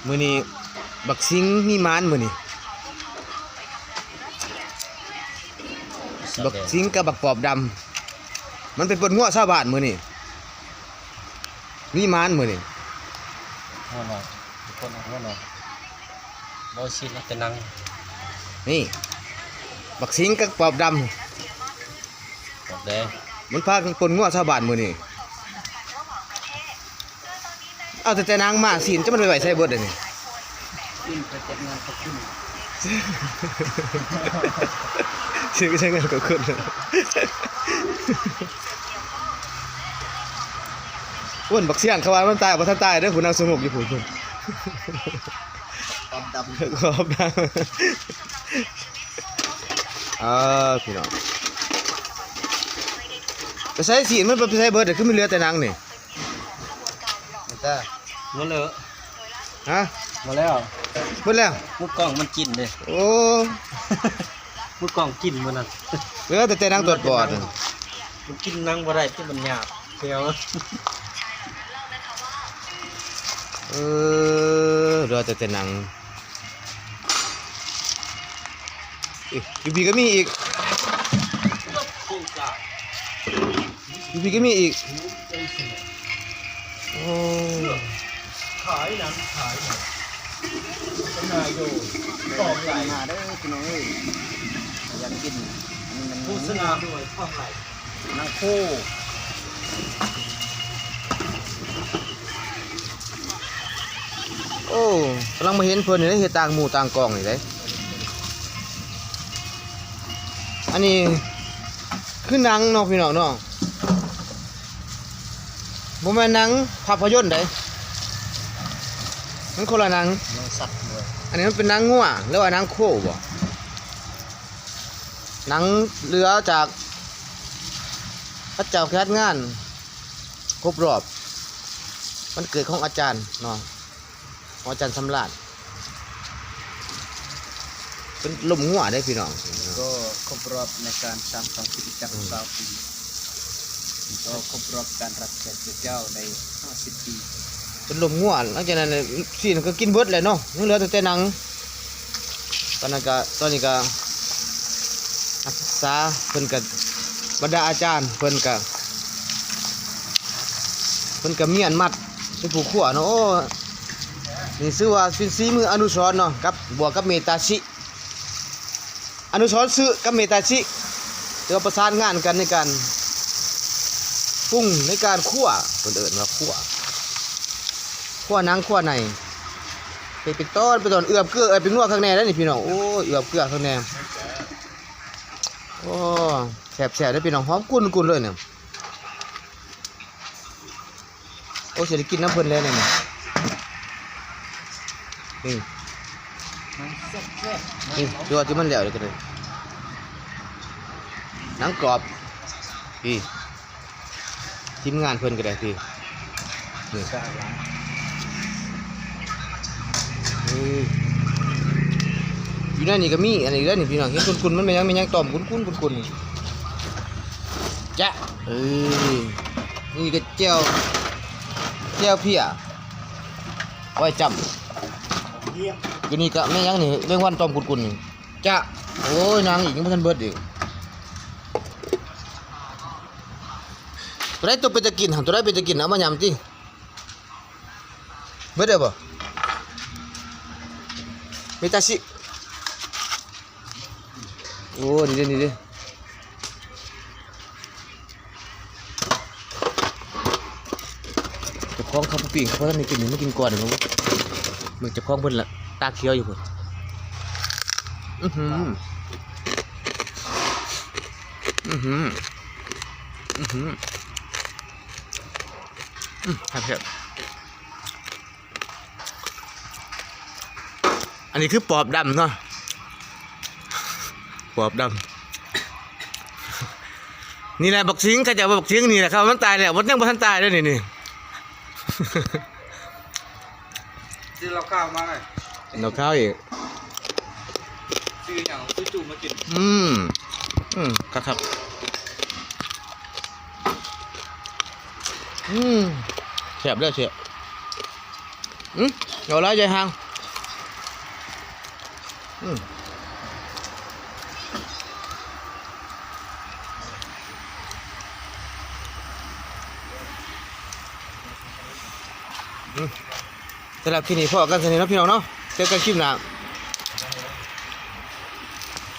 มื้อนี้บักซิงมีมานมื้อนี้บักซิงกับบักปอบดำมันเป็นปนงัวชาวบ้านมื้อนี้มีมานมื้อนี้หัวหน่อยทุกคนหัวหน่อยบ่ชินแต่นั่งนี่บักซิงกับปอบดำปอบแดงมันพากันปนงัวชาวบ้านมื้อนี้เอาแต่นางมาศีลจะมันไปไหวใส่เบิดเลยนี่ชื่อก็ใช้เงินกับคนอ้วนบักเสียงเขาว่ามันตายบ่ทันตายเด้อผู้นางสงบอยู่ผู้คนความดำความดำพี่น้องไปใช้ศีลมันไปใช้เบิดเดี๋ยวขึ้นไม่เหลือแต่นางนี่จ้าหมดแล้วฮะหมดแล้วหมดแล้วมุกกล่องมันกินเลยโอ้มุกกล่องกินมันนั่นเหลือแต่นางตัวปอดมันกินนั่งบ่ได้ที่มันหยาบเขียวเหลือแต่นางอยู่พี่ก็มีอีกอยู่พี่ก็มีอีกโอ้ขายหนังขายหนังเป็นนายโยตอบไหลมาได้พี่น้องเอ้ยอยากกินมันผู้สนาด้วยข้าวไหลนางโคโอ้กำลังมาเห็นเพิ่นนี่ได้เฮ็ดต่างหมู่ต่างกองนี่ได้อันนี้คือหนังเนาะพี่น้องเนาะบ่แม่นหนังภาพยนตร์ได้มันคนละหนังสัตว์ด้วยอันนี้มันเป็นหนังงัวหรือว่าหนังโคบ่หนังเรือจากพระเจ้าแคทงานครบรอบมันเกิดของอาจารย์เนาะอาจารย์สำราญเป็นลมงัวได้พี่น้องก็ครบรอบในการสร้างสองกิจกรรม9 ปีก็ครบรอบการรับแขกเจ้าใน50 ปีเป็นลมงัวหลังจากนั้นสิก็กินเบิดเลยเนาะยังเหลือแต่หนังตอนนี้ก็นักศึกษาเพิ่นก็บรรดาอาจารย์เพิ่นก็เมียนมัดเป็นผู้ขัวเนาะโอ้นี่ชื่อว่าเป็นสีมืออนุสรณ์เนาะกับบวกกับเมตาชิอนุสรณ์ซื้อกับเมตาชิเดี๋ยวประสานงานกันในการปรุงในการคั่วเพิ่นเอิ้นว่าคั่วหนังคั่วในเป็นต้นเอือบเกลือเป็นนัวข้างในแล้วนี่พี่น้องโอ้เอือบเกลือข้างในโอ้แสบๆได้พี่น้องหอมกุ่นเลยเนี่ยโอ้เสร็จกินน้ำเพิ่นแล้วเนี่ยนี่ดูที่มันเหลวเลยกันเลยหนังกรอบพี่ทีมงานเพิ่นก็ได้พี่นี่อยู่นั่นนี่ก็มีอันนี้แล้วนี่พี่น้องเห็นกุนมันไม่ยังตอมกุนจ้ะนี่ก็เจียวเพี้ยไว้จำอยู่นี่ก็ไม่ยังนี่เรื่องวันตอมกุนนี่จ้ะโอ้ยนางอีกยังไม่ทันเบิดอีกตัวได้ตัวไปจะกินตัวได้ไปจะกินเอามายำจิเบิดได้บ่เมตาชิโอ้นี่ดิจะคล้องข้าวปิ้งเพราะท่านนี่กินหนึ่งไม่กินก่อนเดี๋ยวมึงจะคล้องเพิ่นละตาเขียวอยู่เพิ่นครับอันนี้คือปอบดำเนาะปอบดำนี่แหละบักซิงก็จะบักซิงนี่แหละครับมันตายแล้วมันยังไม่ทันตายด้วยนี่ซื้อเราข้าวมาเลยเราข้าวอีกซื้ออย่างซื้อจุ่มมากินครับแซ่บเลยเชียว เดี๋ยวไล่ใจห่างสำหรับคลิปนี้พอกันสนิทนะพี่น้องเนาะเจอกันคลิปหน้า